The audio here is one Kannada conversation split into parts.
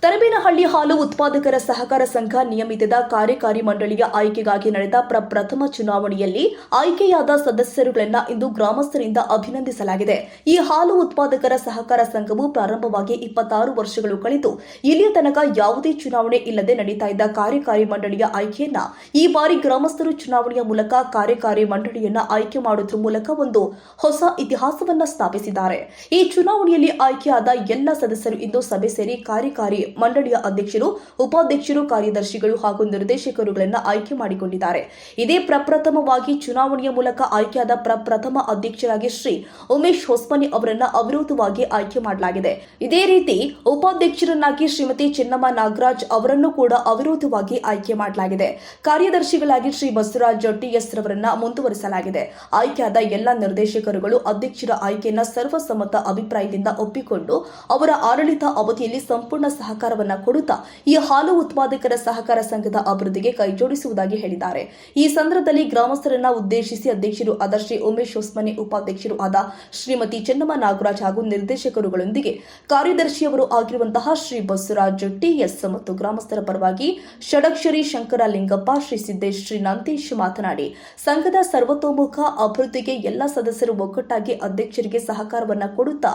ತರಬೇನಹಳ್ಳಿ ಹಾಲು ಉತ್ಪಾದಕರ ಸಹಕಾರ ಸಂಘ ನಿಯಮಿತದ ಕಾರ್ಯಕಾರಿ ಮಂಡಳಿಯ ಆಯ್ಕೆಗಾಗಿ ನಡೆದ ಪ್ರಥಮ ಚುನಾವಣೆಯಲ್ಲಿ ಆಯ್ಕೆಯಾದ ಸದಸ್ಯರುಗಳನ್ನು ಇಂದು ಗ್ರಾಮಸ್ಥರಿಂದ ಅಭಿನಂದಿಸಲಾಗಿದೆ. ಈ ಹಾಲು ಉತ್ಪಾದಕರ ಸಹಕಾರ ಸಂಘವು ಪ್ರಾರಂಭವಾಗಿ 26 ವರ್ಷಗಳು ಕಳೆದು ಇಲ್ಲಿಯ ತನಕ ಯಾವುದೇ ಚುನಾವಣೆ ಇಲ್ಲದೆ ನಡೀತಾ ಇದ್ದ ಕಾರ್ಯಕಾರಿ ಮಂಡಳಿಯ ಆಯ್ಕೆಯನ್ನ ಈ ಬಾರಿ ಗ್ರಾಮಸ್ಥರು ಚುನಾವಣೆಯ ಮೂಲಕ ಕಾರ್ಯಕಾರಿ ಮಂಡಳಿಯನ್ನ ಆಯ್ಕೆ ಮಾಡುವುದರ ಮೂಲಕ ಒಂದು ಹೊಸ ಇತಿಹಾಸವನ್ನ ಸ್ಥಾಪಿಸಿದ್ದಾರೆ. ಈ ಚುನಾವಣೆಯಲ್ಲಿ ಆಯ್ಕೆಯಾದ ಎಲ್ಲ ಸದಸ್ಯರು ಇಂದು ಸಭೆ ಸೇರಿ ಕಾರ್ಯಕಾರಿ ಮಂಡಳಿಯ ಅಧ್ಯಕ್ಷರು, ಉಪಾಧ್ಯಕ್ಷರು, ಕಾರ್ಯದರ್ಶಿಗಳು ಹಾಗೂ ನಿರ್ದೇಶಕರುಗಳನ್ನು ಆಯ್ಕೆ ಮಾಡಿಕೊಂಡಿದ್ದಾರೆ. ಇದೇ ಪ್ರಪ್ರಥಮವಾಗಿ ಚುನಾವಣೆಯ ಮೂಲಕ ಆಯ್ಕೆಯಾದ ಪ್ರಪ್ರಥಮ ಅಧ್ಯಕ್ಷರಾಗಿ ಶ್ರೀ ಉಮೇಶ್ ಹೊಸ್ಮನಿ ಅವರನ್ನು ಅವಿರೋಧವಾಗಿ ಆಯ್ಕೆ ಮಾಡಲಾಗಿದೆ. ಇದೇ ರೀತಿ ಉಪಾಧ್ಯಕ್ಷರನ್ನಾಗಿ ಶ್ರೀಮತಿ ಚೆನ್ನಮ್ಮ ನಾಗರಾಜ್ ಅವರನ್ನು ಕೂಡ ಅವಿರೋಧವಾಗಿ ಆಯ್ಕೆ ಮಾಡಲಾಗಿದೆ. ಕಾರ್ಯದರ್ಶಿಗಳಾಗಿ ಶ್ರೀ ಬಸವರಾಜ್ ಟಿಎಸ್ ರವರನ್ನ ಮುಂದುವರಿಸಲಾಗಿದೆ. ಆಯ್ಕೆಯಾದ ಎಲ್ಲ ನಿರ್ದೇಶಕರುಗಳು ಅಧ್ಯಕ್ಷರ ಆಯ್ಕೆಯನ್ನ ಸರ್ವಸಮ್ಮತ ಅಭಿಪ್ರಾಯದಿಂದ ಒಪ್ಪಿಕೊಂಡು ಅವರ ಆಡಳಿತ ಅವಧಿಯಲ್ಲಿ ಸಂಪೂರ್ಣ ಸಹಕಾರವನ್ನ ಕೊಡುತ್ತಾ ಈ ಹಾಲು ಉತ್ಪಾದಕರ ಸಹಕಾರ ಸಂಘದ ಅಭಿವೃದ್ಧಿಗೆ ಕೈಜೋಡಿಸುವುದಾಗಿ ಹೇಳಿದ್ದಾರೆ. ಈ ಸಂದರ್ಭದಲ್ಲಿ ಗ್ರಾಮಸ್ಥರನ್ನ ಉದ್ದೇಶಿಸಿ ಅಧ್ಯಕ್ಷರು ಆದ ಶ್ರೀ ಉಮೇಶ್ ಹೊಸ್ಮನಿ, ಉಪಾಧ್ಯಕ್ಷರು ಆದ ಶ್ರೀಮತಿ ಚೆನ್ನಮ್ಮ ನಾಗರಾಜ್ ಹಾಗೂ ನಿರ್ದೇಶಕರುಗಳೊಂದಿಗೆ ಕಾರ್ಯದರ್ಶಿಯವರು ಆಗಿರುವಂತಹ ಶ್ರೀ ಬಸವರಾಜ್ ಟಿಎಸ್ ಮತ್ತು ಗ್ರಾಮಸ್ಥರ ಪರವಾಗಿ ಷಡಕ್ಷರಿ ಶಂಕರ ಲಿಂಗಪ್ಪ, ಶ್ರೀ ಸಿದ್ದೇಶ್, ಶ್ರೀ ನಂದೀಶ್ ಮಾತನಾಡಿ ಸಂಘದ ಸರ್ವತೋಮುಖ ಅಭಿವೃದ್ಧಿಗೆ ಎಲ್ಲ ಸದಸ್ಯರು ಒಗ್ಗಟ್ಟಾಗಿ ಅಧ್ಯಕ್ಷರಿಗೆ ಸಹಕಾರವನ್ನ ಕೊಡುತ್ತಾ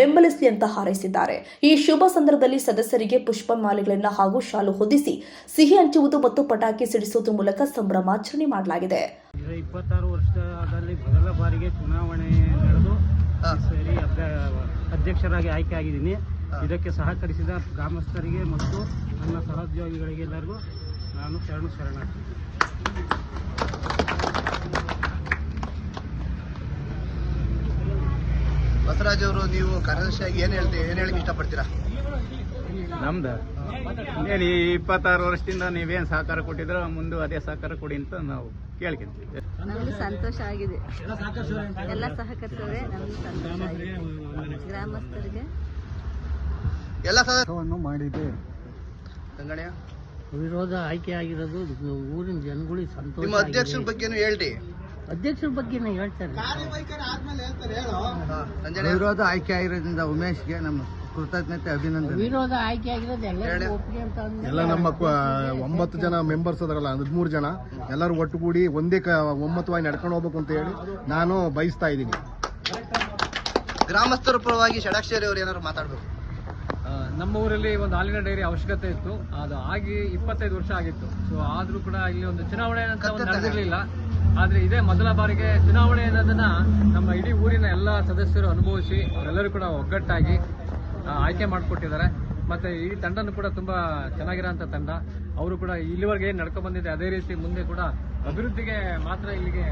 ಬೆಂಬಲಿಸಲಿ ಅಂತ ಹಾರೈಸಿದ್ದಾರೆ. ಈ ಶುಭ ಸಂದರ್ಭದಲ್ಲಿ ಸದಸ್ಯರಿಗೆ ಪುಷ್ಪ ಮಾಲೆಗಳನ್ನು ಹಾಗೂ ಶಾಲು ಹೊದಿಸಿ ಸಿಹಿ ಹಂಚುವುದು ಮತ್ತು ಪಟಾಕಿ ಸಿಡಿಸುವುದರ ಮೂಲಕ ಸಂಭ್ರಮಾಚರಣೆ ಮಾಡಲಾಗಿದೆ. 26 ವರ್ಷದಲ್ಲಿ ಮೊದಲ ಬಾರಿಗೆ ಚುನಾವಣೆ ನಡೆದು ಸರಿ ಅಧ್ಯಕ್ಷರಾಗಿ ಆಯ್ಕೆ ಆಗಿದ್ದೀನಿ. ಇದಕ್ಕೆ ಸಹಕರಿಸಿದ ಗ್ರಾಮಸ್ಥರಿಗೆ ಮತ್ತು ನನ್ನ ಸಹೋದ್ಯೋಗಿಗಳಿಗೆ ಎಲ್ಲರಿಗೂ ನಾನು ಶರಣಾರ್ಥಿ. ಬಸವರಾಜ್ ಅವರು, ನೀವು ಕಾರ್ಯದರ್ಶಿಯಾಗಿ ಏನು ಹೇಳಕ್ಕೆ ಇಷ್ಟಪಡ್ತೀರಾ? ನಮ್ದು ಏನು 26 ವರ್ಷದಿಂದ ನೀವೇನು ಸಹಕಾರ ಕೊಟ್ಟಿದ್ರು ಮುಂದೆ ಅದೇ ಸಹಕಾರ ಕೊಡಿ ಅಂತ ನಾವು ಕೇಳ್ಕೊಂತೀವಿ. ನಮಗೆ ಸಂತೋಷ ಆಗಿದೆ. ಎಲ್ಲ ಸಹಕರಿಸಿದ್ರೆ ನಮಗೆ ಸಂತೋಷ ಆಗಿದೆ. ಗ್ರಾಮಸ್ಥರಿಗೆ ಎಲ್ಲ ಸದಸ್ಯವನ್ನು ಮಾಡಿದೆ. ವಿರೋಧ ಆಯ್ಕೆ ಆಗಿರೋದು ಊರಿನ ಜನಗಳಿಗೆ ಸಂತೋಷ. ನಿಮ್ಮ ಅಧ್ಯಕ್ಷರ ಬಗ್ಗೆನೂ ಹೇಳ್ರಿ. ಅಧ್ಯಕ್ಷರ ಬಗ್ಗೆ ಹೇಳ್ತಾರೆ. ವಿರೋಧ ಆಯ್ಕೆ ಆಗಿರೋದ್ರಿಂದ ಉಮೇಶ್ಗೆ ನಮ್ಮ ಕೃತಜ್ಞತೆ, ಅಭಿನಂದನೆ. ವಿರೋಧ ಆಯ್ಕೆ ಆಗಿರೋದು ಎಲ್ಲ ನಮ್ಮ 9 ಜನ ಮೆಂಬರ್ಸ್ ಅದರಲ್ಲ, 13 ಜನ ಎಲ್ಲರೂ ಒಟ್ಟುಗೂಡಿ ಒಂದೇ ಒಮ್ಮತವಾಗಿ ನಡ್ಕೊಂಡು ಹೋಗ್ಬೇಕು ಅಂತ ಹೇಳಿ ನಾನು ಬಯಸ್ತಾ ಇದ್ದೀನಿ. ಗ್ರಾಮಸ್ಥರ ಪರವಾಗಿ ಷಡಾಕ್ಷರಿ ಅವರು ಏನಾದ್ರು ಮಾತಾಡ್ಬೇಕು. ನಮ್ಮ ಊರಲ್ಲಿ ಒಂದು ಹಾಲಿನ ಡೈರಿ ಅವಶ್ಯಕತೆ ಇತ್ತು. ಅದು ಆಗಿ 25 ವರ್ಷ ಆಗಿತ್ತು. ಸೊ ಆದ್ರೂ ಕೂಡ ಇಲ್ಲಿ ಒಂದು ಚುನಾವಣೆ ಅಂತ ನಡೆದಿರಲಿಲ್ಲ. ಆದ್ರೆ ಇದೇ ಮೊದಲ ಬಾರಿಗೆ ಚುನಾವಣೆ ಅನ್ನೋದನ್ನ ನಮ್ಮ ಇಡೀ ಊರಿನ ಎಲ್ಲ ಸದಸ್ಯರು ಅನುಭವಿಸಿ ಅವರೆಲ್ಲರೂ ಕೂಡ ಒಗ್ಗಟ್ಟಾಗಿ ಆಯ್ಕೆ ಮಾಡಿಕೊಟ್ಟಿದ್ದಾರೆ. ಮತ್ತೆ ಈ ತಂಡನೂ ಕೂಡ ತುಂಬಾ ಚೆನ್ನಾಗಿರೋಂಥ ತಂಡ. ಅವರು ಕೂಡ ಇಲ್ಲಿವರೆಗೆ ಏನು ನಡ್ಕೊಂಡು ಬಂದಿದೆ ಅದೇ ರೀತಿ ಮುಂದೆ ಕೂಡ ಅಭಿವೃದ್ಧಿಗೆ ಮಾತ್ರ ಇಲ್ಲಿಗೆ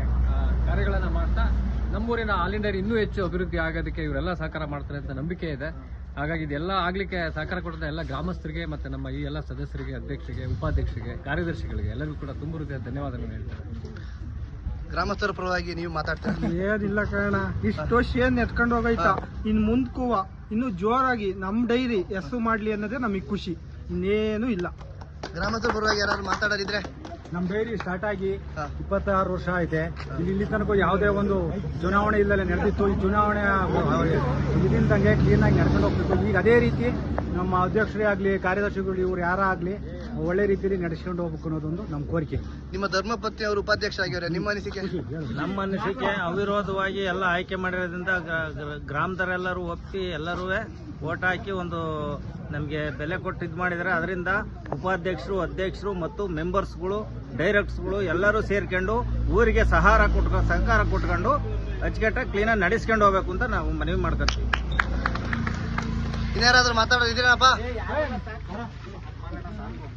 ಕಾರ್ಯಗಳನ್ನ ಮಾಡ್ತಾ ನಮ್ಮೂರಿನ ಹಾಲಿನ ಡೈರಿ ಇನ್ನೂ ಹೆಚ್ಚು ಅಭಿವೃದ್ಧಿ ಆಗೋದಕ್ಕೆ ಇವರೆಲ್ಲ ಸಹಕಾರ ಮಾಡ್ತಾರೆ ಅಂತ ನಂಬಿಕೆ ಇದೆ. ಹಾಗಾಗಿ ಇದೆಲ್ಲ ಆಗ್ಲಿಕ್ಕೆ ಸಹಕಾರ ಕೊಡ್ತಾ ಎಲ್ಲ ಗ್ರಾಮಸ್ಥರಿಗೆ ಮತ್ತೆ ನಮ್ಮ ಈ ಎಲ್ಲ ಸದಸ್ಯರಿಗೆ, ಅಧ್ಯಕ್ಷರಿಗೆ, ಉಪಾಧ್ಯಕ್ಷರಿಗೆ, ಕಾರ್ಯದರ್ಶಿಗಳಿಗೆ ಎಲ್ಲರಿಗೂ ಕೂಡ ತುಂಬ ಹೃದಯ ಧನ್ಯವಾದಗಳು ಹೇಳ್ತಾರೆ. ಗ್ರಾಮಸ್ಥರ ಪರವಾಗಿ ನೀವು ಮಾತಾಡ್ತೀರಾ? ಏನಿಲ್ಲ ಕಾರಣ ಇಷ್ಟು ವರ್ಷ ಏನ್ ನೆಟ್ಕೊಂಡು ಹೋಗೈತಾ, ಇನ್ ಮುಂದ್ಕೂವ ಇನ್ನು ಜೋರಾಗಿ ನಮ್ ಡೈರಿ ಹೆಸರು ಮಾಡ್ಲಿ ಅನ್ನೋದೇ ನಮಗ್ ಖುಷಿ, ಇನ್ನೇನು ಇಲ್ಲ. ಗ್ರಾಮಸ್ಥರ ಪರವಾಗಿ ಯಾರು ಮಾತಾಡೋರಿದ್ರೆ? ನಮ್ ಡೈರಿ ಸ್ಟಾರ್ಟ್ ಆಗಿ 26 ವರ್ಷ ಐತೆ. ಇಲ್ಲಿ ತನಕ ಯಾವುದೇ ಒಂದು ಚುನಾವಣೆ ಇಲ್ಲದೆ ನಡೆದಿತ್ತು. ಈ ಚುನಾವಣೆ ಇದಿಂದಂಗೆ ಕ್ಲೀನ್ ಆಗಿ ನಡ್ಕೊಂಡು ಹೋಗ್ಬೇಕು. ಈಗ ಅದೇ ರೀತಿ ನಮ್ಮ ಅಧ್ಯಕ್ಷರೇ ಆಗ್ಲಿ, ಕಾರ್ಯದರ್ಶಿಗಳು, ಇವ್ರು ಯಾರಾಗ್ಲಿ ಒಳ್ಳೆ ರೀತಿಯಲ್ಲಿ ನಡೆಸ್ಕೊಂಡು ಹೋಗ್ಬೇಕು ಅನ್ನೋದೊಂದು ನಮ್ಮ ಕೋರಿಕೆ. ನಿಮ್ಮ ಧರ್ಮಪತ್ನಿ ಅವರು ಉಪಾಧ್ಯಕ್ಷ ಆಗಿದ್ದಾರೆ, ನಿಮ್ಮ ಅನಿಸಿಕೆ? ನಮ್ಮ ಅನಿಸಿಕೆ ಅವಿರೋಧವಾಗಿ ಎಲ್ಲ ಆಯ್ಕೆ ಮಾಡಿರೋದ್ರಿಂದ ಗ್ರಾಮದವರೆಲ್ಲರೂ ಒಪ್ಪಿ ಎಲ್ಲರೂ ಓಟ್ ಹಾಕಿ ಒಂದು ನಮಗೆ ಬೆಲೆ ಕೊಟ್ಟು ಇದು ಮಾಡಿದರೆ ಅದರಿಂದ ಉಪಾಧ್ಯಕ್ಷರು, ಅಧ್ಯಕ್ಷರು ಮತ್ತು ಮೆಂಬರ್ಸ್ಗಳು, ಡೈರೆಕ್ಟರ್ಸ್ಗಳು ಎಲ್ಲರೂ ಸೇರ್ಕೊಂಡು ಊರಿಗೆ ಸಹಕಾರ ಕೊಟ್ಕೊಂಡು ಅಚ್ಚುಕಟ್ಟಾಗಿ ಕ್ಲೀನಾಗಿ ನಡೆಸ್ಕೊಂಡು ಹೋಗ್ಬೇಕು ಅಂತ ನಾವು ಮನವಿ ಮಾಡ್ಕೊತೀವಿ. ಇನ್ಯಾರಾದ್ರೂ ಮಾತಾಡೋದಿದ್ದೀರಪ್ಪ?